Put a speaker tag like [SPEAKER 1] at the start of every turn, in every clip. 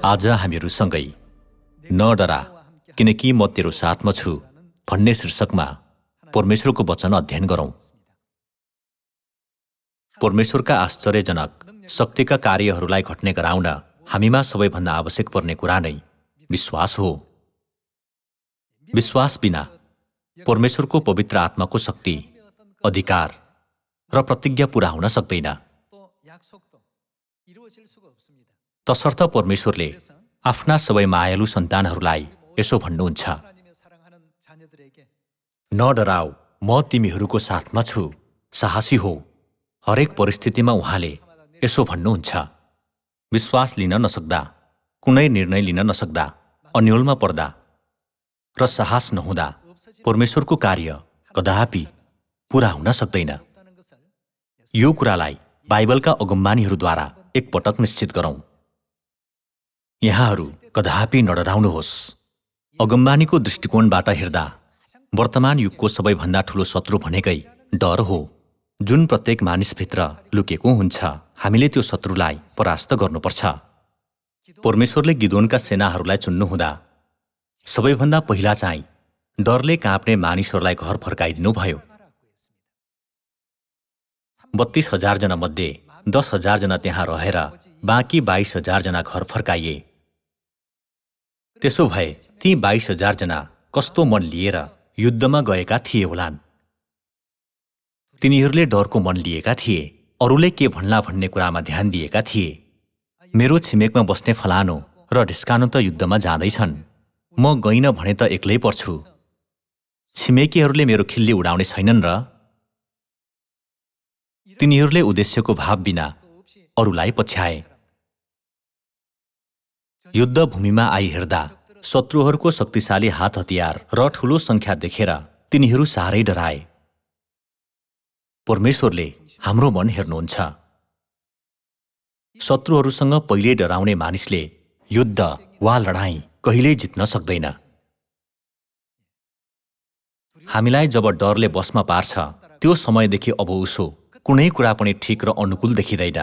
[SPEAKER 1] आज हामीहरू सँगै नडरा किनकि म तेरो साथमा छु भन्ने शीर्षकमा परमेश्वरको वचन अध्ययन गरौँ। परमेश्वरका आश्चर्यजनक शक्तिका कार्यहरूलाई घट्ने गराउन हामीमा सबैभन्दा आवश्यक पर्ने कुरा नै विश्वास हो। विश्वास बिना परमेश्वरको पवित्र आत्माको शक्ति, अधिकार र प्रतिज्ञा पूरा हुन सक्दैन। तसर्थ परमेश्वरले आफ्ना सबै मायालु सन्तानहरूलाई यसो भन्नुहुन्छ, नडराऊ, म तिमीहरूको साथमा छु, साहसी हो। हरेक परिस्थितिमा उहाँले यसो भन्नुहुन्छ। विश्वास लिन नसक्दा, कुनै निर्णय लिन नसक्दा, अन्योलमा पर्दा र साहस नहुँदा परमेश्वरको कार्य कदापि पूरा हुन सक्दैन। यो कुरालाई बाइबलका अगमबानीहरूद्वारा एकपटक निश्चित गरौँ। यहाँहरू कदापि नडराउनुहोस्। अगमबानीको दृष्टिकोणबाट हेर्दा वर्तमान युगको सबैभन्दा ठूलो शत्रु भनेकै डर हो, जुन प्रत्येक मानिसभित्र लुकेको हुन्छ। हामीले त्यो शत्रुलाई परास्त गर्नुपर्छ। परमेश्वरले गिदोनका सेनाहरूलाई चुन्नुहुँदा सबैभन्दा पहिला चाहिँ डरले काँप्ने मानिसहरूलाई घर फर्काइदिनुभयो। 32,000 जना मध्ये 10,000 जना त्यहाँ रहेर बाँकी 22,000 जना घर फर्काइए। त्यसो भए ती 22,000 जना कस्तो मन लिएर युद्धमा गएका थिए होलान्? तिनीहरूले डरको मन लिएका थिए। अरूले के भन्ला भन्ने कुरामा ध्यान दिएका थिए। मेरो छिमेकमा बस्ने फलानो र ढिस्कानो त युद्धमा जाँदैछन्, म गइन भने त एक्लै पर्छु। छिमेकीहरूले मेरो खिल्ली उडाउने छैनन् र? तिनीहरूले उद्देश्यको भाव बिना अरूलाई पछ्याए। युद्ध भूमिमा आइहेर्दा शत्रुहरूको शक्तिशाली हात हतियार र ठूलो संख्या देखेर तिनीहरू साह्रै डराए। परमेश्वरले हाम्रो मन हेर्नुहुन्छ। शत्रुहरूसँग पहिले डराउने मानिसले युद्ध वा लडाईँ कहिल्यै जित्न सक्दैन। हामीलाई जब डरले बसमा पार्छ, त्यो समयदेखि अब उसो कुनै कुरा पनि ठिक र अनुकूल देखिँदैन।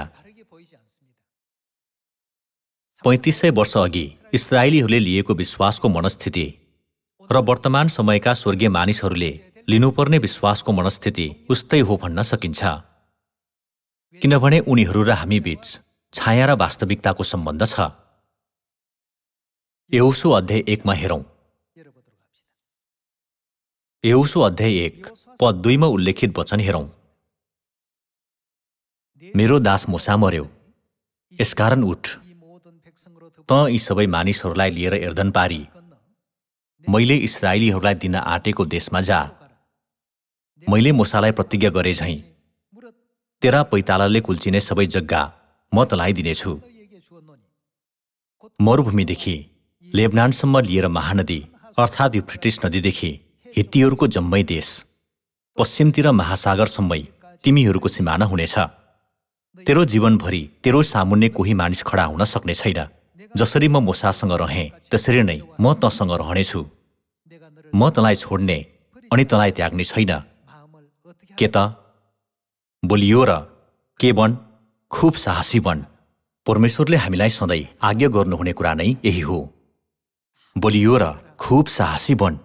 [SPEAKER 1] 3500 वर्ष अघि इस्राएलीहरूले लिएको विश्वासको मनस्थिति र वर्तमान समयका स्वर्गीय मानिसहरूले लिनुपर्ने विश्वासको मनस्थिति उस्तै हो भन्न सकिन्छ। किनभने उनीहरू र हामी बीच छाया र वास्तविकताको सम्बन्ध छ। यहोशू अध्याय 1 मा हेरौँ। यहोशू अध्याय 1 पद 2 मा उल्लेखित वचन हेरौँ। मेरो दास मूसा मर्यो, यसकारण उठ, त यी सबै मानिसहरूलाई लिएर एर्दन पारी मैले इस्राएलीहरूलाई दिन आँटेको देशमा जा। मैले मूसालाई प्रतिज्ञा गरे झैं तेरा पैतालाले कुल्चिने सबै जग्गा म तँलाई दिनेछु। मरुभूमिदेखि लेबनानसम्म लिएर महानदी अर्थात् युफ्रेटिस नदीदेखि हित्तीहरूको जम्मै देश, पश्चिमतिर महासागरसम्मै तिमीहरूको सिमाना हुनेछ। तेरो जीवनभरि तेरो सामुन्ने कोही मानिस खडा हुन सक्ने छैन। जसरी म मूसासँग रहेँ त्यसरी नै म तँसँग रहनेछु। म तँलाई छोड्ने अनि तँलाई त्याग्ने छैन। के त बोलियो र के बन, खुब साहसी बन। परमेश्वरले हामीलाई सधैँ आज्ञा गर्नुहुने कुरा नै यही हो। बोलियो र खुब साहसी बन,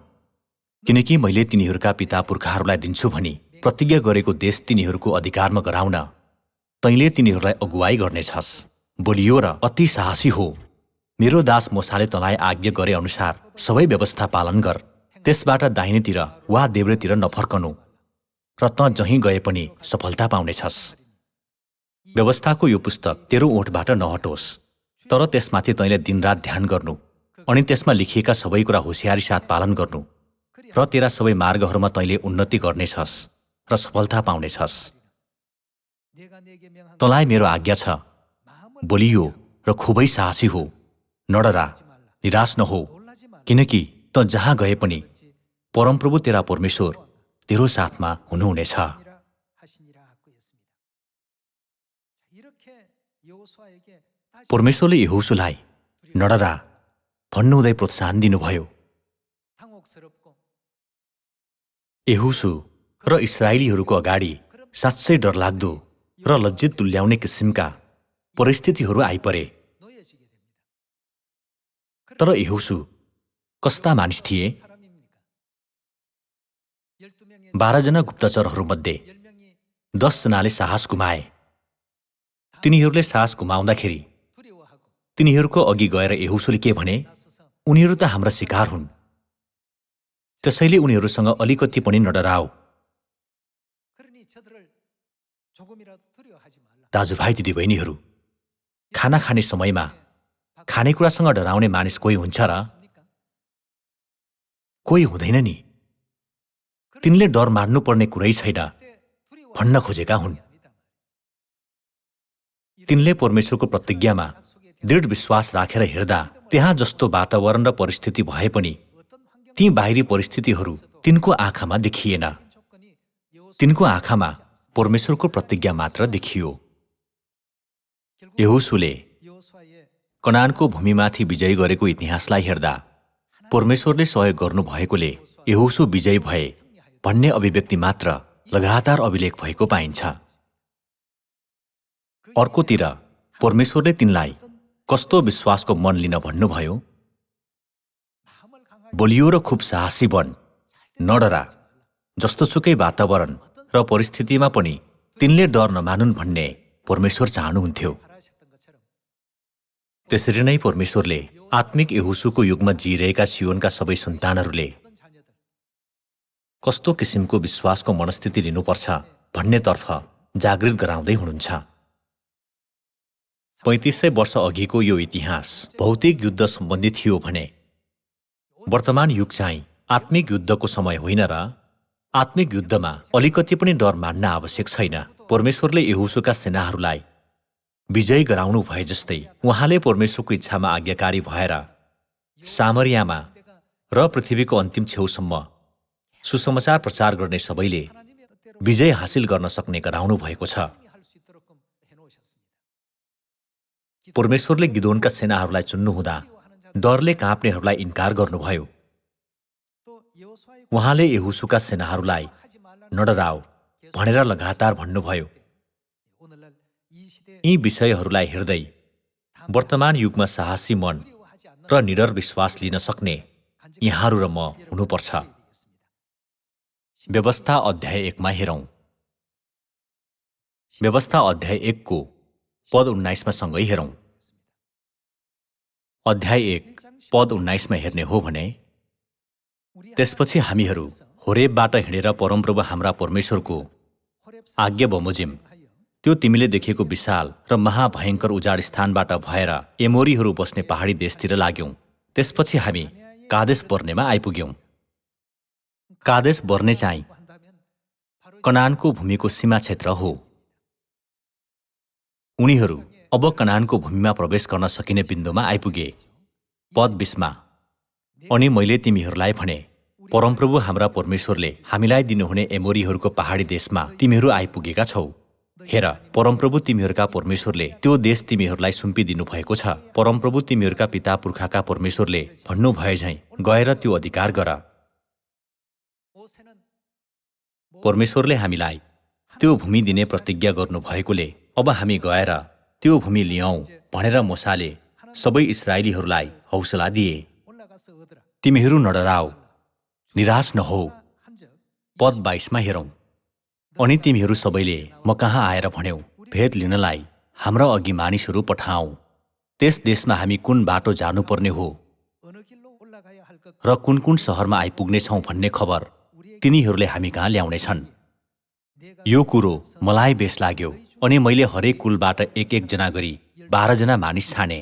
[SPEAKER 1] किनकि मैले तिनीहरूका पिता पुर्खाहरूलाई दिन्छु भनी प्रतिज्ञा गरेको देश तिनीहरूको अधिकारमा गराउन तैँले तिनीहरूलाई अगुवाई गर्नेछस्। बोलियो र अति साहसी हो। मेरो दास मूसाले तँलाई आज्ञा गरे अनुसार सबै व्यवस्था पालन गर। त्यसबाट दाहिनेतिर वा देब्रेतिर नफर्कनु र तँ जहीँ गए पनि सफलता पाउनेछस्। व्यवस्थाको यो पुस्तक तेरो ओठबाट नहटोस्, तर त्यसमाथि तैँले दिनरात ध्यान गर्नु अनि त्यसमा लेखिएका सबै कुरा होसियारी साथ पालन गर्नु र तेरा सबै मार्गहरूमा तैँले उन्नति गर्नेछस् र सफलता पाउनेछस्। तँलाई मेरो आज्ञा छ, बोलियो र खुबै साहसी हो। नडरा, निराश नहो, किनकि तँ जहाँ गए पनि परमप्रभु तेरा परमेश्वर तेरो साथमा हुनुहुनेछ। परमेश्वरले यहोशूलाई नडरा भन्नुहुँदै प्रोत्साहन दिनुभयो। यहोशू र इस्राएलीहरूको अगाडि साँच्चै डरलाग्दो र लज्जित तुल्याउने किसिमका परिस्थितिहरू आइपरे। तर यहोशू कस्ता मानिस थिए? 12 जना गुप्तचरहरूमध्ये 10 जनाले साहस गुमाए। तिनीहरूले साहस गुमाउँदाखेरि तिनीहरूको अघि गएर यहोशूले के भने? उनीहरू त हाम्रा शिकार हुन्, त्यसैले उनीहरूसँग अलिकति पनि नडराऊ। दाजुभाइ दिदीबहिनीहरू, खाना खाने समयमा खानेकुरासँग डराउने मानिस कोही हुन्छ र? कोही हुँदैन नि। तिनले डर मान्नुपर्ने कुरै छैन भन्न खोजेका हुन्। तिनले परमेश्वरको प्रतिज्ञामा दृढ विश्वास राखेर हिँड्दा त्यहाँ जस्तो वातावरण र परिस्थिति भए पनि ती बाहिरी परिस्थितिहरू तिनको आँखामा देखिएन। तिनको आँखामा परमेश्वरको प्रतिज्ञा मात्र देखियो। यहोशूले कनानको भूमिमाथि विजय गरेको इतिहासलाई हेर्दा परमेश्वरले सहयोग गर्नुभएकोले यहोशू विजयी भए भन्ने अभिव्यक्ति मात्र लगातार अभिलेख भएको पाइन्छ। अर्कोतिर परमेश्वरले तिनलाई कस्तो विश्वासको मन लिन भन्नुभयो? बलियो र खुब साहसी बन, नडरा। जस्तोसुकै वातावरण र परिस्थितिमा पनि तिनले डर नमानुन् भन्ने परमेश्वर चाहनुहुन्थ्यो। त्यसरी नै परमेश्वरले आत्मिक यहोशूको युगमा जिइरहेका सियोनका सबै सन्तानहरूले कस्तो किसिमको विश्वासको मनस्थिति लिनुपर्छ भन्नेतर्फ जागृत गराउँदै हुनुहुन्छ। 3500 वर्ष अघिको यो इतिहास भौतिक युद्ध सम्बन्धी थियो भने वर्तमान युग चाहिँ आत्मिक युद्धको समय होइन र? आत्मिक युद्धमा अलिकति पनि डर मान्न आवश्यक छैन। परमेश्वरले यहोशूका सेनाहरूलाई विजय गराउनु भए जस्तै उहाँले परमेश्वरको इच्छामा आज्ञाकारी भएर सामरियामा र पृथ्वीको अन्तिम छेउसम्म सुसमाचार प्रचार गर्ने सबैले विजय हासिल गर्न सक्ने गराउनु भएको छ। परमेश्वरले गिदोनका सेनाहरूलाई चुन्नुहुँदा डरले काँप्नेहरूलाई इन्कार गर्नुभयो। उहाँले यहोशूका सेनाहरूलाई नडराऊ भनेर लगातार भन्नुभयो। यी विषयहरूलाई हेर्दै वर्तमान युगमा साहसी मन र निडर विश्वास लिन सक्ने यहाँहरू र म हुनुपर्छ। व्यवस्था अध्याय 1 मा हेरौँ। व्यवस्था अध्याय 1 को पद 19 मा सँगै हेरौँ। अध्याय 1 पद 19 मा हेर्ने हो भने, त्यसपछि हामीहरू होरेबबाट हिँडेर परमप्रभु हाम्रा परमेश्वरको आज्ञा बमोजिम त्यो तिमीले देखेको विशाल र महाभयंकर उजाड स्थानबाट भएर एमोरीहरू बस्ने पहाडी देशतिर लाग्यौं। त्यसपछि हामी कादेश बर्नेमा आइपुग्यौं। कादेश बर्ने चाहिँ कनानको भूमिको सीमा क्षेत्र हो। उनीहरू अब कनानको भूमिमा प्रवेश गर्न सकिने बिन्दुमा आइपुगे। पद 20 मा, अनि मैले तिमीहरूलाई भने, परमप्रभु हाम्रा परमेश्वरले हामीलाई दिनुहुने एमोरीहरूको पहाडी देशमा तिमीहरू आइपुगेका छौ। हेर, परमप्रभु तिमीहरूका परमेश्वरले त्यो देश तिमीहरूलाई सुम्पिदिनु भएको छ। परमप्रभु तिमीहरूका पिता पुर्खाका परमेश्वरले भन्नुभए झैं गएर त्यो अधिकार गर। परमेश्वरले हामीलाई त्यो भूमि दिने प्रतिज्ञा गर्नुभएकोले अब हामी गएर त्यो भूमि लियौं भनेर मूसाले सबै इस्राएलीहरूलाई हौसला दिए। तिमीहरू नडराऊ, निराश नहो। पद 22 मा हेरौँ। अनि तिमीहरू सबैले म कहाँ आएर भन्यौ, भेद लिनलाई हाम्रा अघि मानिसहरू पठाऊ। त्यस देशमा हामी कुन बाटो जानुपर्ने हो र कुन कुन शहरमा आइपुग्नेछौँ भन्ने खबर तिनीहरूले हामी कहाँ ल्याउनेछन्। यो कुरो मलाई बेस लाग्यो, अनि मैले हरेक कुलबाट 1-1 जना गरी 12 जना मानिस छाने।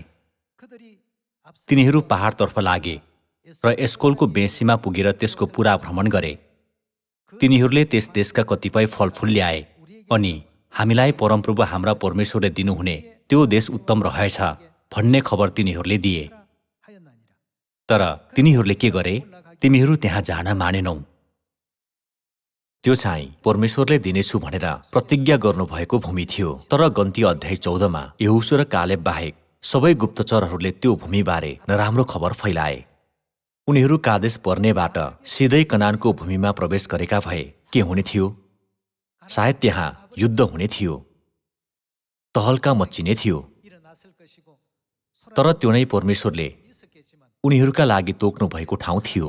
[SPEAKER 1] तिनीहरू पहाडतर्फ लागे र एस्कोलको बेँसीमा पुगेर त्यसको पुरा भ्रमण गरे। तिनीहरूले त्यस देशका कतिपय फलफुल ल्याए, अनि हामीलाई परमप्रभु हाम्रा परमेश्वरले दिनुहुने त्यो देश उत्तम रहेछ भन्ने खबर तिनीहरूले दिए। तर तिनीहरूले के गरे? तिमीहरू त्यहाँ जान मानेनौ। त्यो चाहिँ परमेश्वरले दिनेछु भनेर प्रतिज्ञा गर्नुभएको भूमि थियो। तर गन्ती अध्याय 14 मा यहोशू र कालेब बाहेक सबै गुप्तचरहरूले त्यो भूमिबारे नराम्रो खबर फैलाए। उनीहरू कादेश बर्नेबाट सिधै कनानको भूमिमा प्रवेश गरेका भए के हुने थियो? सायद त्यहाँ युद्ध हुने थियो, तहल्का मच्चिने थियो। तर त्यो नै परमेश्वरले उनीहरूका लागि तोक्नु भएको ठाउँ थियो।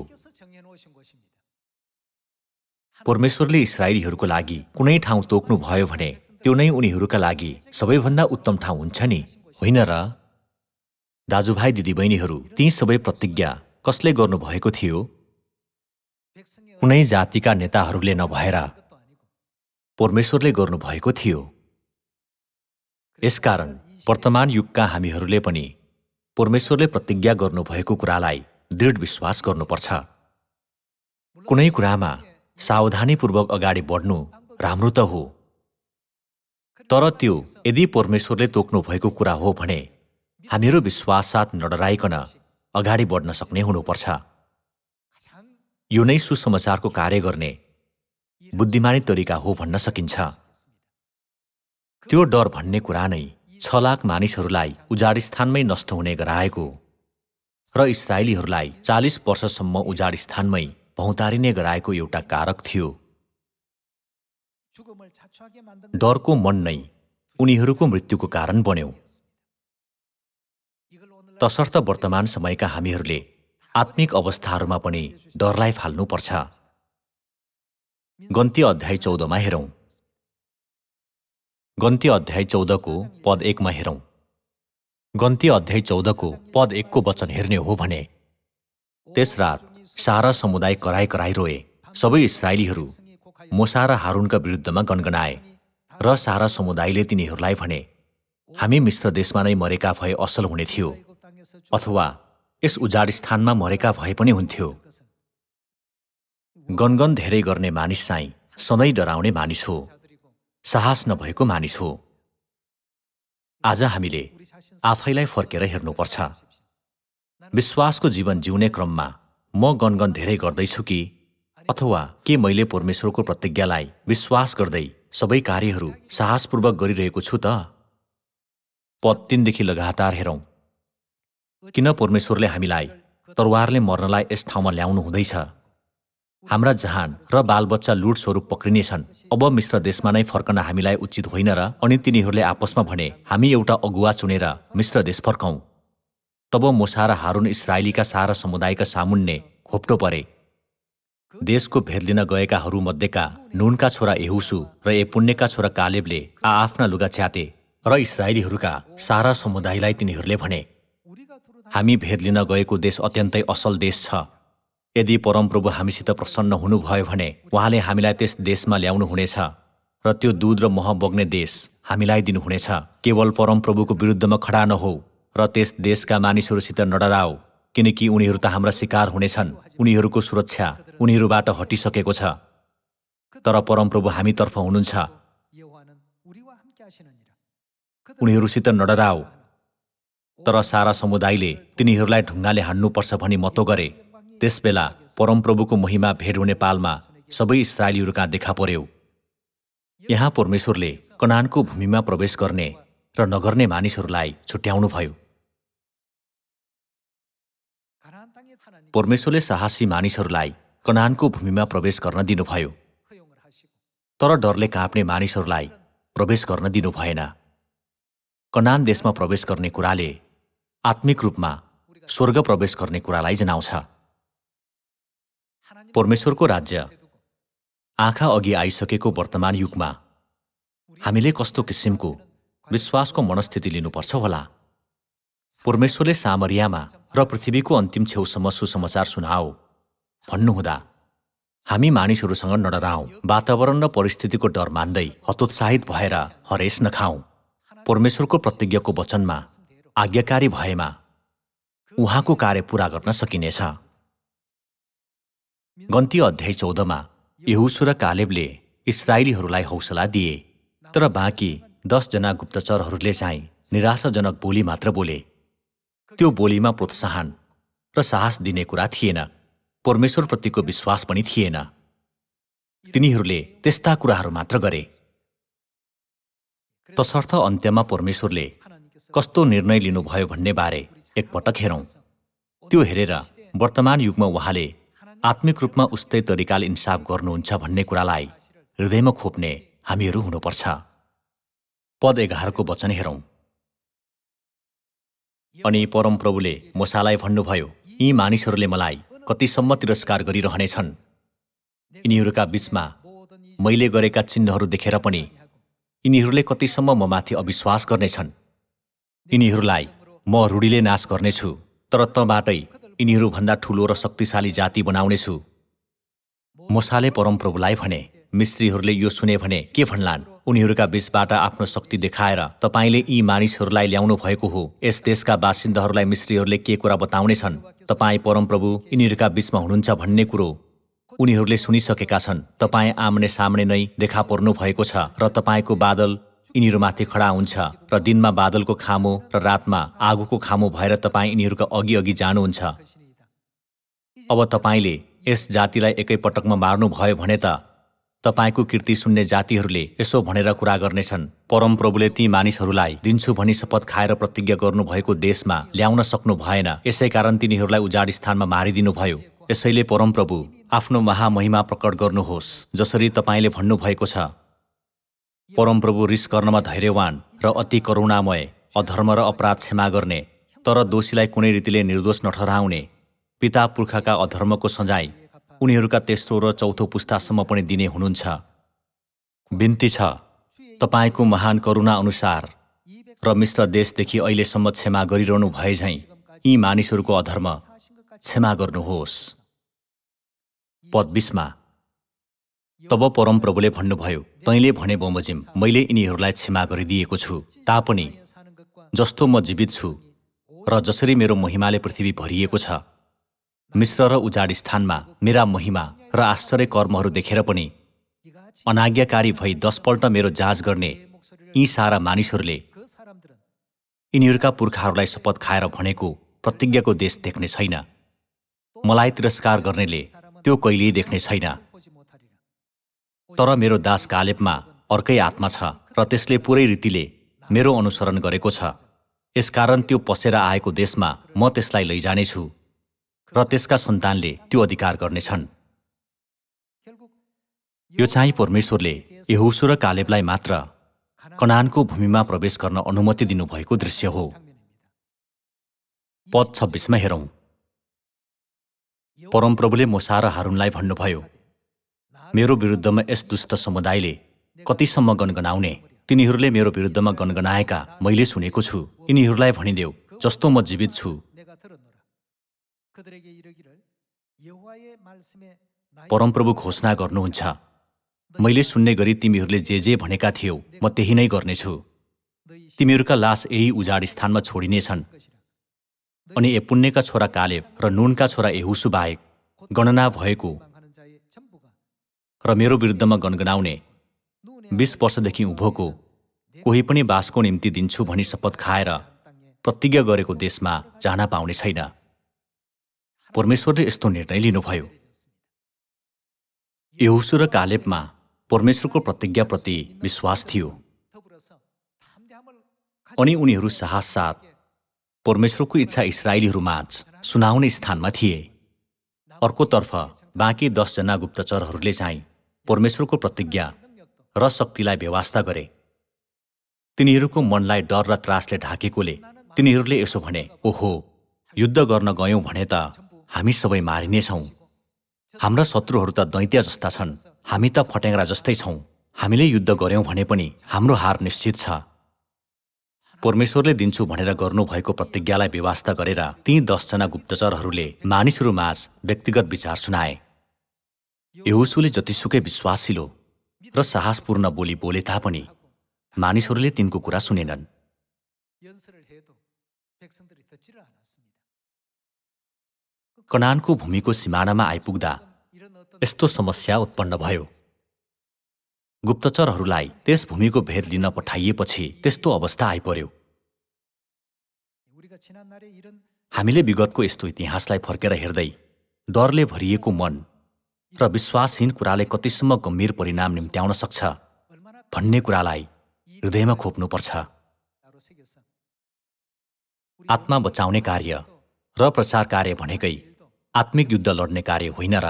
[SPEAKER 1] परमेश्वरले इस्राएलीहरूको लागि कुनै ठाउँ तोक्नु भयो भने त्यो नै उनीहरूका लागि सबैभन्दा उत्तम ठाउँ हुन्छ नि, होइन र? दाजुभाइ दिदीबहिनीहरू, ती सबै प्रतिज्ञा कसले गर्नुभएको थियो? कुनै जातिका नेताहरूले नभएर परमेश्वरले गर्नुभएको थियो। यसकारण वर्तमान युगका हामीहरूले पनि परमेश्वरले प्रतिज्ञा गर्नुभएको कुरालाई दृढ विश्वास गर्नुपर्छ। कुनै कुरामा सावधानीपूर्वक अगाडि बढ्नु राम्रो त हो, तर त्यो यदि परमेश्वरले तोक्नु भएको कुरा हो भने हामीहरू विश्वाससाथ नडराइकन अगाडि बढ्न सक्ने हुनुपर्छ। यो नै सुसमाचारको कार्य गर्ने बुद्धिमानी तरिका हो भन्न सकिन्छ। त्यो डर भन्ने कुरा नै 6 लाख मानिसहरूलाई उजाड स्थानमै नष्ट हुने गराएको र इस्राएलीहरूलाई 40 वर्षसम्म उजाड स्थानमै भौँतारिने गराएको एउटा कारक थियो। डरको मन नै उनीहरूको मृत्युको कारण बन्यो। तसर्थ वर्तमान समयका हामीहरूले आत्मिक अवस्थाहरूमा पनि डरलाई फाल्नुपर्छ। गन्ती अध्याय 14 मा हेरौँ। गन्ती अध्याय 14 को पद 1 मा हेरौँ। गन्ती अध्याय 14 को पद 1 को वचन हेर्ने हो भने, त्यस रात सारा समुदाय कराई कराई रोए। सबै इस्राएलीहरू मोसा र हारूनका विरुद्धमा गनगनाए र सारा समुदायले तिनीहरूलाई भने, हामी मिश्र देशमा नै मरेका भए असल हुने थियो, अथवा यस उजाड स्थानमा मरेका भए पनि हुन्थ्यो। गनगन धेरै गर्ने मानिस चाहिँ सधैँ डराउने मानिस हो, साहस नभएको मानिस हो। आज हामीले आफैलाई फर्केर हेर्नुपर्छ। विश्वासको जीवन जिउने क्रममा म गनगन धेरै गर्दैछु कि, अथवा के मैले परमेश्वरको प्रतिज्ञालाई विश्वास गर्दै सबै कार्यहरू साहसपूर्वक गरिरहेको छु त? पद 3 देखि लगातार हेरौँ। किन परमेश्वरले हामीलाई तरवारले मर्नलाई यस ठाउँमा ल्याउनु हुँदैछ? हाम्रा जहान र बालबच्चा लुट स्वरूप पक्रिनेछन्। अब मिश्र देशमा नै फर्कन हामीलाई उचित होइन र? अनि तिनीहरूले आपसमा भने, हामी एउटा अगुवा चुनेर मिश्र देश फर्कौं। तब मोसा र हारून इस्राएलीका सारा समुदायका सामुन्ने खोप्टो परे। देशको भेद लिन गएकाहरू मध्येका नूनका छोरा यहोशू र एपुन्नेका छोरा कालेबले आआफ्ना लुगा च्याते र इस्राएलीहरूका सारा समुदायलाई तिनीहरूले भने, हामी भेद लिन गएको देश अत्यन्तै असल देश छ। यदि परमप्रभु हामीसित प्रसन्न हुनुभयो भने उहाँले हामीलाई त्यस देशमा ल्याउनु हुनेछ र त्यो दूध र मह बग्ने देश हामीलाई दिनुहुनेछ। केवल परमप्रभुको विरुद्धमा खडा नहो र त्यस देशका मानिसहरूसित नडराओ, किनकि उनीहरू त हाम्रा शिकार हुनेछन्। उनीहरूको सुरक्षा उनीहरूबाट हटिसकेको छ, तर परमप्रभु हामीतर्फ हुनुहुन्छ। उनीहरूसित नडराओ। तर सारा समुदायले तिनीहरूलाई ढुङ्गाले हान्नुपर्छ भनी मतो गरे। त्यसबेला परमप्रभुको महिमा भेट हुने पालमा सबै इस्राएलीहरू कहाँ देखा पर्यो। यहाँ परमेश्वरले कनानको भूमिमा प्रवेश गर्ने र नगर्ने मानिसहरूलाई छुट्याउनु भयो। परमेश्वरले साहसी मानिसहरूलाई कनानको भूमिमा प्रवेश गर्न दिनुभयो, तर डरले काँप्ने मानिसहरूलाई प्रवेश गर्न दिनु भएन। कनान देशमा प्रवेश गर्ने कुराले आत्मिक रूपमा स्वर्ग प्रवेश गर्ने कुरालाई जनाउँछ। परमेश्वरको राज्य आँखा अघि आइसकेको वर्तमान युगमा हामीले कस्तो किसिमको विश्वासको मनस्थिति लिनुपर्छ होला? परमेश्वरले सामरियामा र पृथ्वीको अन्तिम छेउसम्म सुसमाचार सुनाओ भन्नुहुँदा हामी मानिसहरूसँग नडराउँ, वातावरण र परिस्थितिको डर मान्दै हतोत्साहित भएर हरेस नखाउँ। परमेश्वरको प्रतिज्ञाको वचनमा आज्ञाकारी भएमा उहाँको कार्य पूरा गर्न सकिनेछ। गन्ती अध्याय 14 मा यहोशू र कालेबले इस्राएलीहरूलाई हौसला दिए, तर बाँकी 10 जना गुप्तचरहरूले चाहिँ निराशाजनक बोली मात्र बोले। त्यो बोलीमा प्रोत्साहन र साहस दिने कुरा थिएन, परमेश्वरप्रतिको विश्वास पनि थिएन। तिनीहरूले त्यस्ता कुराहरू मात्र गरे। तसर्थ अन्त्यमा परमेश्वरले कस्तो निर्णय लिनुभयो भन्ने बारे एकपटक हेरौँ। त्यो हेरेर वर्तमान युगमा उहाँले आत्मिक रूपमा उस्तै तरिकाले इन्साफ गर्नुहुन्छ भन्ने कुरालाई हृदयमा खोप्ने हामीहरू हुनुपर्छ। पद 11 को वचन हेरौँ। अनि परमप्रभुले मोसालाई भन्नुभयो, यी मानिसहरूले मलाई कतिसम्म तिरस्कार गरिरहनेछन्। यिनीहरूका बीचमा मैले गरेका चिन्हहरू देखेर पनि यिनीहरूले कतिसम्म ममाथि अविश्वास गर्नेछन्। यिनीहरूलाई म रूढीले नाश गर्नेछु, तर तँबाटै यिनीहरूभन्दा ठूलो र शक्तिशाली जाति बनाउनेछु। मूसाले परमप्रभुलाई भने, मिस्रीहरूले यो सुने भने के भन्लान्? उनीहरूका बीचबाट आफ्नो शक्ति देखाएर तपाईले यी मानिसहरूलाई ल्याउनु भएको हो। यस देशका बासिन्दाहरूलाई मिस्रीहरूले के कुरा बताउनेछन्? तपाईँ परमप्रभु यिनीहरूका बीचमा हुनुहुन्छ भन्ने कुरो उनीहरूले सुनिसकेका छन्। तपाईँ आम्ने सामने नै देखा पर्नु भएको छ र तपाईँको बादल यिनीहरूमाथि खडा हुन्छ र दिनमा बादलको खामो र रातमा आगोको खामो भएर तपाईँ यिनीहरूका अघि अघि जानुहुन्छ। अब तपाईँले यस जातिलाई एकैपटकमा मार्नुभयो भने त तपाईँको कीर्ति सुन्ने जातिहरूले यसो भनेर कुरा गर्नेछन्, परमप्रभुले ती मानिसहरूलाई दिन्छु भनी शपथ खाएर प्रतिज्ञा गर्नुभएको देशमा ल्याउन सक्नु भएन, यसै कारण तिनीहरूलाई उजाड स्थानमा मारिदिनुभयो। यसैले परमप्रभु आफ्नो महामहिमा प्रकट गर्नुहोस्, जसरी तपाईँले भन्नुभएको छ। परमप्रभु रिस गर्नमा धैर्यवान र अति करुणामय, अधर्म र अपराध क्षमा गर्ने, तर दोषीलाई कुनै रीतिले निर्दोष नठहराउने, पिता पुर्खाका अधर्मको सजाय उनीहरूका तेस्रो र चौथो पुस्तासम्म पनि दिने हुनुहुन्छ। बिन्ती छ, तपाईँको महान करुणा अनुसार र मिश्र देशदेखि अहिलेसम्म क्षमा गरिरहनु भए झैँ यी मानिसहरूको अधर्म क्षमा गर्नुहोस्। पद 20 मा तब परमप्रभुले भन्नुभयो, तैँले भने बमोजिम, मैले यिनीहरूलाई क्षमा गरिदिएको छु। तापनि जस्तो म जीवित छु र जसरी मेरो महिमाले पृथ्वी भरिएको छ, मिश्र र उजाड स्थानमा मेरा महिमा र आश्चर्य कर्महरू देखेर पनि अनाज्ञाकारी भई 10 पल्ट मेरो जाँच गर्ने यी सारा मानिसहरूले यिनीहरूका पुर्खाहरूलाई शपथ खाएर भनेको प्रतिज्ञाको देश देख्ने छैन। मलाई तिरस्कार गर्नेले त्यो कहिल्यै देख्ने छैन। तर मेरो दास कालेबमा अर्कै आत्मा छ र त्यसले पुरै रीतिले मेरो अनुसरण गरेको छ। यसकारण त्यो पसेर आएको देशमा म त्यसलाई लैजानेछु र त्यसका सन्तानले त्यो अधिकार गर्नेछन्। यो चाहिँ परमेश्वरले यहोशू र कालेबलाई मात्र कनानको भूमिमा प्रवेश गर्न अनुमति दिनुभएको दृश्य हो। पद 26 मा हेरौँ। परमप्रभुले मूसा र हारूनलाई भन्नुभयो, मेरो विरुद्धमा यस दुष्ट समुदायले कतिसम्म गनगनाउने? तिनीहरूले मेरो विरुद्धमा गनगनाएका मैले सुनेको छु। यिनीहरूलाई भनिदेऊ, जस्तो म जीवित छु, परमप्रभु घोषणा गर्नुहुन्छ, मैले सुन्ने गरी तिमीहरूले जे भनेका थियौ म त्यही नै गर्नेछु। तिमीहरूका लास यही उजाड स्थानमा छोडिनेछन्। अनि एपुन्नेका छोरा कालेब र नूनका छोरा यहोशू बाहेक गणना भएको र मेरो विरुद्धमा गनगनाउने 20 वर्षदेखि उँभोको कोही पनि बासको निम्ति दिन्छु भनी शपथ खाएर प्रतिज्ञा गरेको देशमा जान पाउने छैन। परमेश्वरले यस्तो निर्णय लिनुभयो। यहोशू र कालेबमा परमेश्वरको प्रतिज्ञाप्रति विश्वास थियो अनि उनीहरू साहस साथ परमेश्वरको इच्छा इस्राएलीहरूमाझ सुनाउने स्थानमा थिए। अर्कोतर्फ बाँकी 10 जना गुप्तचरहरूले चाहिँ परमेश्वरको प्रतिज्ञा र शक्तिलाई बेवास्ता गरे। तिनीहरूको मनलाई डर र त्रासले ढाकेकोले तिनीहरूले यसो भने, ओहो, युद्ध गर्न गयौं भने त हामी सबै मारिनेछौँ। हाम्रा शत्रुहरू त दैत्य जस्ता छन्, हामी त फटेङ्ग्रा जस्तै छौँ। हामीले युद्ध गर्यौं भने पनि हाम्रो हार निश्चित छ। परमेश्वरले दिन्छु भनेर गर्नुभएको प्रतिज्ञालाई बेवास्ता गरेर ती 10 जना गुप्तचरहरूले मानिसहरूमाझ व्यक्तिगत विचार सुनाए। यहोशूले जतिसुकै विश्वासिलो र साहसपूर्ण बोली बोले तापनि मानिसहरूले तिनको कुरा सुनेनन्। कनानको भूमिको सिमानामा आइपुग्दा यस्तो समस्या उत्पन्न भयो। गुप्तचरहरूलाई त्यस भूमिको भेद लिन पठाइएपछि त्यस्तो अवस्था आइपर्यो। हामीले विगतको यस्तो इतिहासलाई फर्केर हेर्दै डरले भरिएको मन र विश्वासहीन कुराले कतिसम्म गम्भीर परिणाम निम्त्याउन सक्छ भन्ने कुरालाई हृदयमा खोप्नुपर्छ। आत्मा बचाउने कार्य र प्रचार कार्य भनेकै आत्मिक युद्ध लड्ने कार्य होइन र?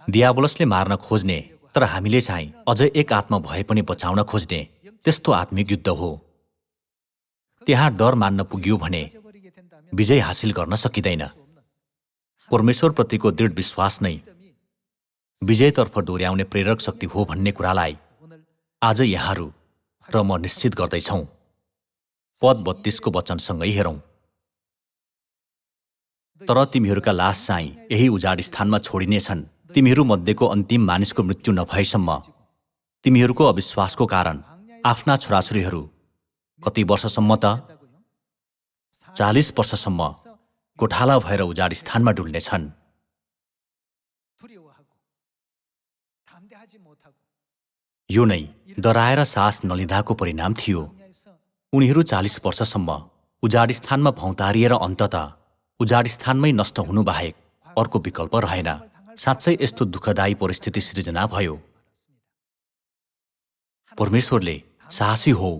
[SPEAKER 1] दियाबोलसले मार्न खोज्ने तर हामीले चाहिँ अझ एक आत्मा भए पनि बचाउन खोज्ने त्यस्तो आत्मिक युद्ध हो। त्यहाँ डर मान्न पुग्यो भने विजय हासिल गर्न सकिँदैन। परमेश्वरप्रतिको दृढ विश्वास नै विजयतर्फ डोर्याउने प्रेरक शक्ति हो भन्ने कुरालाई आज यहाँहरू र म निश्चित गर्दैछौँ। पद 32 को वचनसँगै हेरौँ। तर तिमीहरूका लास चाहिँ यही उजाड स्थानमा छोडिनेछन्। तिमीहरू मध्येको अन्तिम मानिसको मृत्यु नभएसम्म तिमीहरूको अविश्वासको कारण आफ्ना छोराछोरीहरू कति वर्षसम्म त 40 वर्षसम्म गोठाला भएर उजाड स्थानमा डुल्नेछन्। यो नै डराएर सास नलिँदाको परिणाम थियो। उनीहरू 40 वर्षसम्म उजाड स्थानमा भौँतारिएर अन्ततः उजाड स्थानमै नष्ट हुनु बाहेक अर्को विकल्प रहेन। साँच्चै यस्तो दुःखदायी परिस्थिति सृजना भयो। परमेश्वरले साहसी हो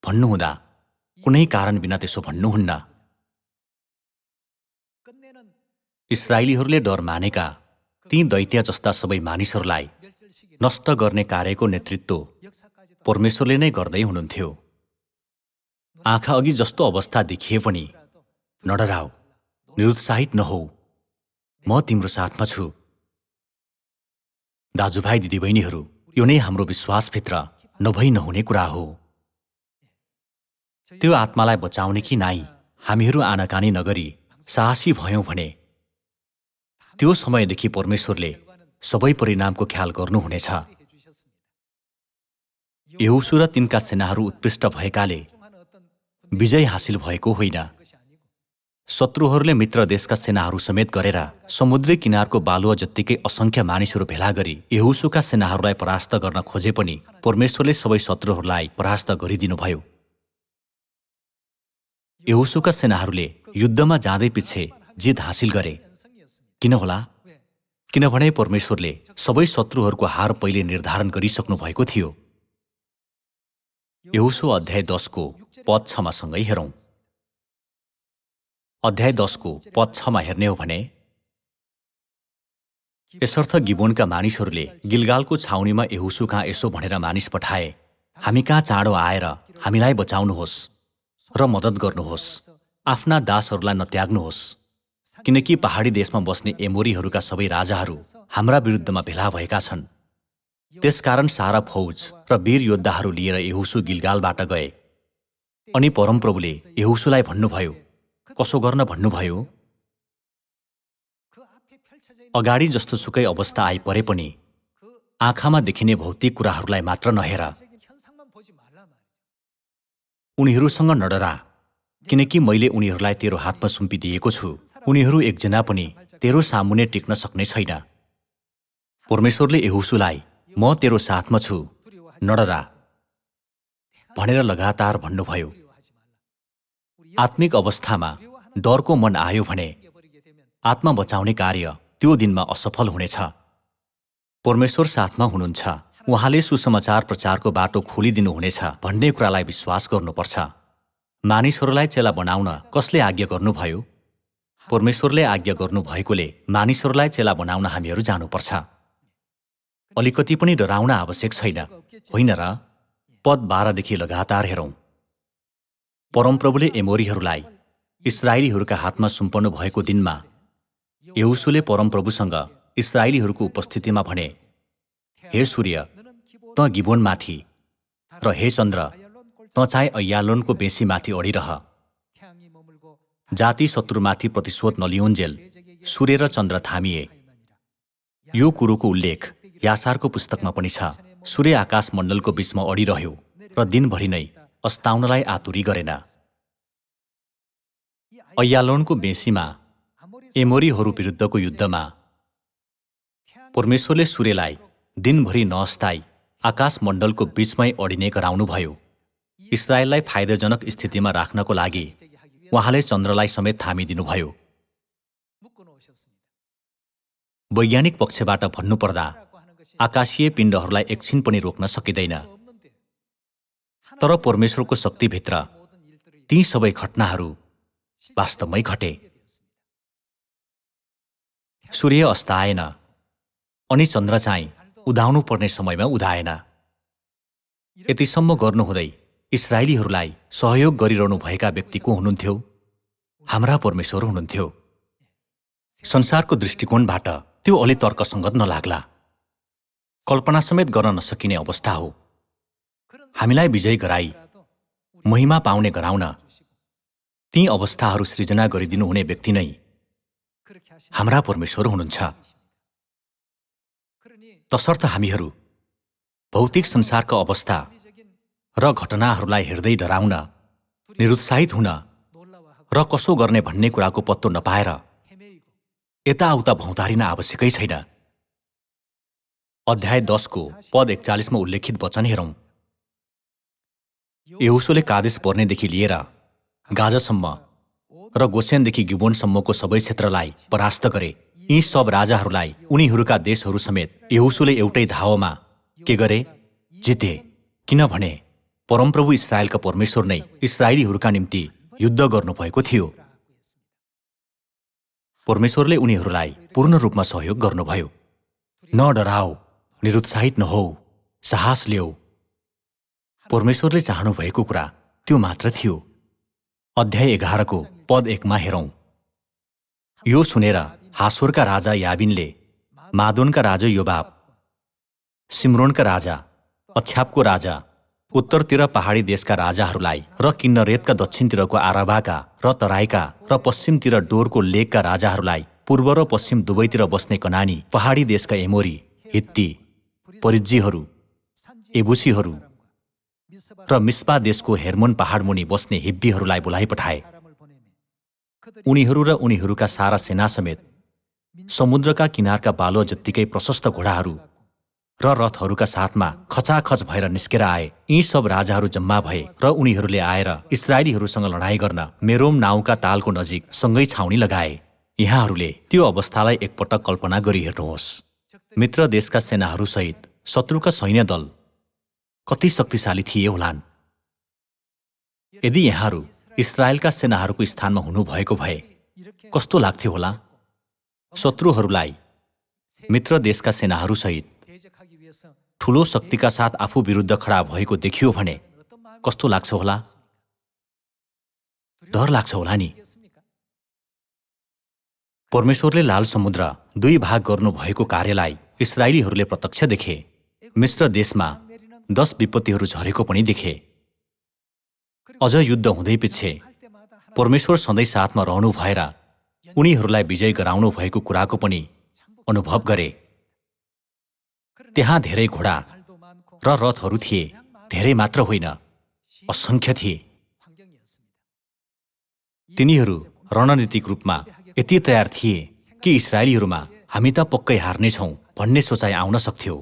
[SPEAKER 1] भन्नुहुँदा कुनै कारण बिना त्यसो भन्नुहुन्न। इस्राएलीहरूले डर मानेका ती दैत्य जस्ता सबै मानिसहरूलाई नष्ट गर्ने कार्यको नेतृत्व परमेश्वरले नै गर्दै हुनुहुन्थ्यो। आँखा अघि जस्तो अवस्था देखिए पनि नडराऊ, निरुत्साहित नहौ, म तिम्रो साथमा छु। दाजुभाइ दिदीबहिनीहरू, यो नै हाम्रो विश्वासभित्र नभई नहुने कुरा हो। त्यो आत्मालाई बचाउने कि नाइ हामीहरू आनाकानी नगरी साहसी भयौं भने त्यो समयदेखि परमेश्वरले सबै परिणामको ख्याल गर्नुहुनेछ। यहोशू र तिनका सेनाहरू उत्कृष्ट भएकाले विजय हासिल भएको होइन। शत्रुहरूले मित्र देशका सेनाहरू समेत गरेर समुद्री किनारको बालुवा जत्तिकै असंख्य मानिसहरू भेला गरी यहोशूका सेनाहरूलाई परास्त गर्न खोजे पनि परमेश्वरले सबै शत्रुहरूलाई परास्त गरिदिनुभयो। यहोशूका सेनाहरूले युद्धमा जाँदै पिछे जित हासिल गरे। किन होला? किनभने परमेश्वरले सबै शत्रुहरूको हार पहिले निर्धारण गरिसक्नु भएको थियो। यहोशू अध्याय 10 को पद 6 मा सँगै हेरौँ। अध्याय 10 को पद 6 मा हेर्ने हो भने, यसर्थ गिबोनका मानिसहरूले गिलगालको छाउनीमा यहोशू कहाँ यसो भनेर मानिस पठाए, हामी कहाँ चाँडो आएर हामीलाई बचाउनुहोस् र मद्दत गर्नुहोस्, आफ्ना दासहरूलाई नत्याग्नुहोस्, किनकि पहाडी देशमा बस्ने एमोरीहरूका सबै राजाहरू हाम्रा विरुद्धमा भेला भएका छन्। त्यसकारण सारा फौज र वीर योद्धाहरू लिएर यहोशू गिलगालबाट गए। अनि परमप्रभुले यहोशूलाई भन्नुभयो, कसो गर्न भन्नुभयो? अगाडि जस्तो सुकै अवस्था आइपरे पनि आँखामा देखिने भौतिक कुराहरूलाई मात्र नहेर, उनीहरूसँग नडरा, किनकि मैले उनीहरूलाई तेरो हातमा सुम्पिदिएको छु। उनीहरू एकजना पनि तेरो सामुने टिक्न सक्ने छैन। परमेश्वरले यहोशूलाई म तेरो साथमा छु, नडरा भनेर लगातार भन्नुभयो। आत्मिक अवस्थामा डरको मन आयो भने आत्मा बचाउने कार्य त्यो दिनमा असफल हुनेछ। परमेश्वर साथमा हुनुहुन्छ, उहाँले सुसमाचार प्रचारको बाटो खोलिदिनुहुनेछ भन्ने कुरालाई विश्वास गर्नुपर्छ। मानिसहरूलाई चेला बनाउन कसले आज्ञा गर्नुभयो? परमेश्वरले आज्ञा गर्नुभएकोले मानिसहरूलाई चेला बनाउन हामीहरू जानुपर्छ। अलिकति पनि डराउन आवश्यक छैन, होइन र? पद 12 देखि लगातार हेरौँ। परमप्रभुले एमोरीहरूलाई इस्राएलीहरूका हातमा सुम्पनु भएको दिनमा यहोशूले परमप्रभुसँग इस्राएलीहरूको उपस्थितिमा भने, हे सूर्य, त गिबोनमाथि, र हे चन्द्र, त चाहे अय्यालोनको बेँसीमाथि अडिरह। जाति शत्रुमाथि प्रतिशोध नलिउन्जेल सूर्य र चन्द्र थामिए। यो कुरोको उल्लेख यासारको पुस्तकमा पनि छ। सूर्य आकाश मण्डलको बीचमा अडिरह्यो र दिनभरि नै अस्ताउनलाई आतुरी गरेन। अय्यालोनको बेँसीमा एमोरीहरू विरुद्धको युद्धमा परमेश्वरले सूर्यलाई दिनभरि नअस्ताई आकाश मण्डलको बीचमै अडिने गराउनुभयो। इस्राएललाई फाइदाजनक स्थितिमा राख्नको लागि उहाँले चन्द्रलाई समेत थामिदिनुभयो। वैज्ञानिक पक्षबाट भन्नुपर्दा आकाशीय पिण्डहरूलाई एकछिन पनि रोक्न सकिँदैन। तर परमेश्वरको शक्तिभित्र ती सबै घटनाहरू वास्तवमै घटे। सूर्य अस्ताएन अनि चन्द्र चाहिँ उदाउनु पर्ने समयमा उदाएन। यतिसम्म गर्नुहुँदै इस्राएलीहरूलाई सहयोग गरिरहनु भएका व्यक्ति को हुनुहुन्थ्यो? हाम्रा परमेश्वर हुनुहुन्थ्यो। संसारको दृष्टिकोणबाट त्यो अलि तर्कसङ्गत नलाग्ला, कल्पना समेत गर्न नसकिने अवस्था हो। हामीलाई विजय गराई महिमा पाउने गराउन ती अवस्थाहरू सृजना गरिदिनु हुने व्यक्ति नै हाम्रा परमेश्वर हुनुहुन्छ। तसर्थ हामीहरू भौतिक संसारको अवस्था र घटनाहरूलाई हेर्दै डराउन, निरुत्साहित हुन र कसो गर्ने भन्ने कुराको पत्तो नपाएर यताउता भौँतारिन आवश्यकै छैन। अध्याय 10 को पद 41 मा उल्लेखित वचन हेरौं। यहोशूले कादेश बर्नेदेखि लिएर गाजासम्म र गोसेनदेखि गिबोनसम्मको सबै क्षेत्रलाई परास्त गरे। यी सब राजाहरूलाई उनीहरूका देशहरू समेत यहोशूले एउटै धावमा के गरे? जिते। किनभने परमप्रभु इस्राएलका परमेश्वर नै इस्राएलीहरूका निम्ति युद्ध गर्नुभएको थियो। परमेश्वरले उनीहरूलाई पूर्ण रूपमा सहयोग गर्नुभयो। न डराओ, निरुत्साहित नहौ, साहस ल्याऊ। परमेश्वरले चाहनु भएको कुरा त्यो मात्र थियो। अध्याय 11 को पद 1 मा हेरौं। यो सुनेर हासोरका राजा याबिनले मादोनका राजा योबाब, सिम्रोनका राजा, अक्षापको राजा, उत्तरतिर पहाडी देशका राजाहरूलाई र किन्नरेतका दक्षिणतिरको आराबाका र तराईका र पश्चिमतिर डोरको लेकका राजाहरूलाई, पूर्व र पश्चिम दुवैतिर बस्ने कनानी, पहाडी देशका एमोरी, हित्ती, परिज्जीहरू, एबुसीहरू र मिस्पा देशको हेर्मोन पहाडमुनि बस्ने हिब्बीहरूलाई बोलाइ पठाए। उनीहरू र उनीहरूका सारा सेना समेत समुद्रका किनारका बालो जत्तिकै प्रशस्त घोडाहरू र रथहरूका साथमा खचाखच भएर निस्केर आए। यी सब राजाहरू जम्मा भए र उनीहरूले आएर इस्राएलीहरूसँग लडाईँ गर्न मेरोम नाउँका तालको नजिक सँगै छाउनी लगाए। यहाँहरूले त्यो अवस्थालाई एकपटक कल्पना गरिहेर्नुहोस्। मित्र देशका सेनाहरूसहित शत्रुका सैन्य दल कति शक्तिशाली थिए होलान्। यदि यहाँहरू इस्राएलका सेनाहरूको स्थानमा हुनुभएको भए कस्तो लाग्थ्यो होला? शत्रुहरूलाई मित्र देशका सेनाहरूसहित ठूलो शक्तिका साथ आफू विरुद्ध खडा भएको देखियो भने कस्तो लाग्छ होला? डर लाग्छ होला नि। परमेश्वरले लाल समुद्र 2 भाग गर्नुभएको कार्यलाई इस्राएलीहरूले प्रत्यक्ष देखे। मिस्र देशमा 10 विपत्तिहरू झरेको पनि देखे। अझ युद्ध हुँदै पछि परमेश्वर सधैँ साथमा रहनु भएर उनीहरूलाई विजय गराउनु भएको कुराको पनि अनुभव गरे। त्यहाँ धेरै घोडा र रथहरू थिए, धेरै मात्र होइन, असंख्य थिए। तिनीहरू रणनीतिक रूपमा यति तयार थिए कि इस्राएलीहरूमा हामी त पक्कै हार्नेछौँ भन्ने सोचाइ आउन सक्थ्यो।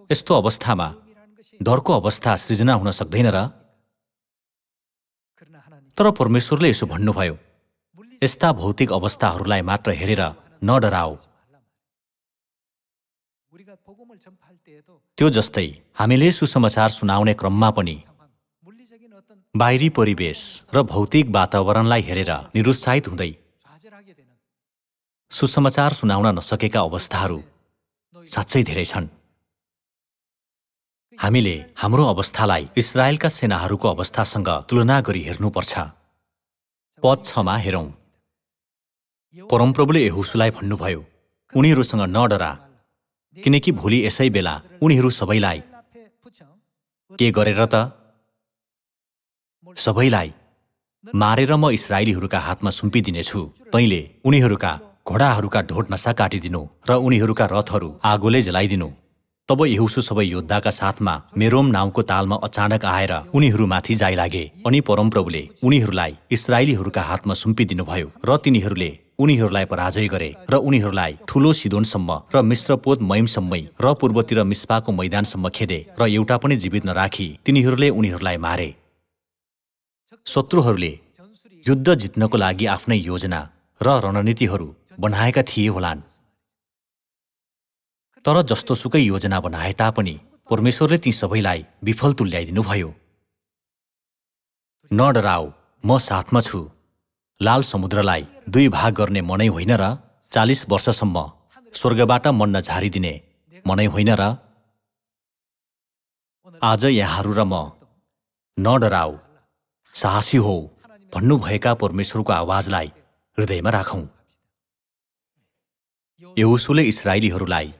[SPEAKER 1] यस्तो अवस्थामा डरको अवस्था सृजना हुन सक्दैन र? तर परमेश्वरले यसो भन्नुभयो, यस्ता भौतिक अवस्थाहरूलाई मात्र हेरेर नडराओ। त्यो जस्तै हामीले सुसमाचार सुनाउने क्रममा पनि बाहिरी परिवेश र भौतिक वातावरणलाई हेरेर निरुत्साहित हुँदै सुसमाचार सुनाउन नसकेका अवस्थाहरू साँच्चै धेरै छन्। हामीले हाम्रो अवस्थालाई इस्राएलका सेनाहरूको अवस्थासँग तुलना गरी हेर्नुपर्छ। पद 6 मा हेरौं। परमप्रभुले यहोशूलाई भन्नुभयो, उनीहरूसँग नडरा, किनकि भोलि यसै बेला उनीहरू सबैलाई के गरेर त? सबैलाई मारेर म इस्राएलीहरूका हातमा सुम्पिदिनेछु। तैँले उनीहरूका घोडाहरूका ढोट नसा काटिदिनु र उनीहरूका रथहरू आगोले जलाइदिनु। तब यहोशू सबै योद्धाका साथमा मेरोम नाउँको तालमा अचानक आएर उनीहरूमाथि जाइलागे। अनि परमप्रभुले उनीहरूलाई इस्राएलीहरूका हातमा सुम्पिदिनुभयो र तिनीहरूले उनीहरूलाई पराजय गरे र उनीहरूलाई ठूलो सिदोनसम्म र मिश्रपोत मैमसम्मै र पूर्वतिर मिस्पाको मैदानसम्म खेदे र एउटा पनि जीवित नराखी तिनीहरूले उनीहरूलाई मारे। शत्रुहरूले युद्ध जित्नको लागि आफ्नै योजना र रणनीतिहरू बनाएका थिए होलान्। तर जस्तोसुकै योजना बनाए तापनि परमेश्वरले ती सबैलाई विफल तुल्याइदिनुभयो। नडराओ, म साथमा छु। लाल समुद्रलाई 2 भाग गर्ने मनै होइन र? 40 वर्षसम्म स्वर्गबाट मन्ना झारिदिने मनै होइन र? आज यहाँहरू र म नडराओ, साहसी हो भन्नुभएका परमेश्वरको आवाजलाई हृदयमा राखौं। यहोशूले इस्राएलीहरूलाई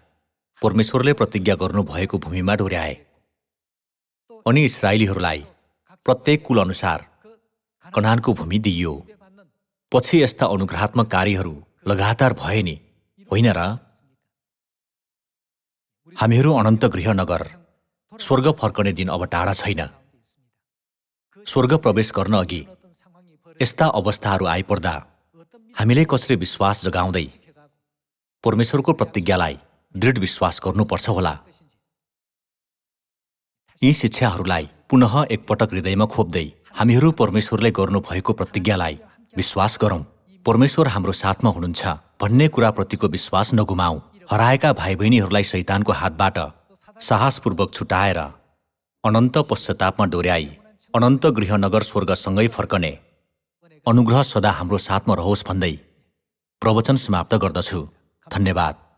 [SPEAKER 1] परमेश्वरले प्रतिज्ञा गर्नुभएको भूमिमा डोर्याए अनि इस्राएलीहरूलाई प्रत्येक कुल अनुसार कनानको भूमि दिइयो। पछि यस्ता अनुग्रहात्मक कार्यहरू लगातार भए नि, होइन र? हामीहरू अनन्त गृह नगर, स्वर्ग फर्कने दिन अब टाढा छैन। स्वर्ग प्रवेश गर्न अघि यस्ता अवस्थाहरू आइपर्दा हामीले कसरी विश्वास जगाउँदै परमेश्वरको प्रतिज्ञालाई दृढ विश्वास गर्नुपर्छ होला। यी शिक्षाहरूलाई पुनः एकपटक हृदयमा खोप्दै हामीहरू परमेश्वरले गर्नुभएको प्रतिज्ञालाई विश्वास गरौं। परमेश्वर हाम्रो साथमा हुनुहुन्छ भन्ने कुराप्रतिको विश्वास नगुमाऊ। हराएका भाइ बहिनीहरूलाई शैतानको हातबाट साहसपूर्वक छुटाएर अनन्त पश्चातापमा डोर्याई अनन्त गृह नगर स्वर्गसँगै फर्कने अनुग्रह सदा हाम्रो साथमा रहोस् भन्दै प्रवचन समाप्त गर्दछु। धन्यवाद।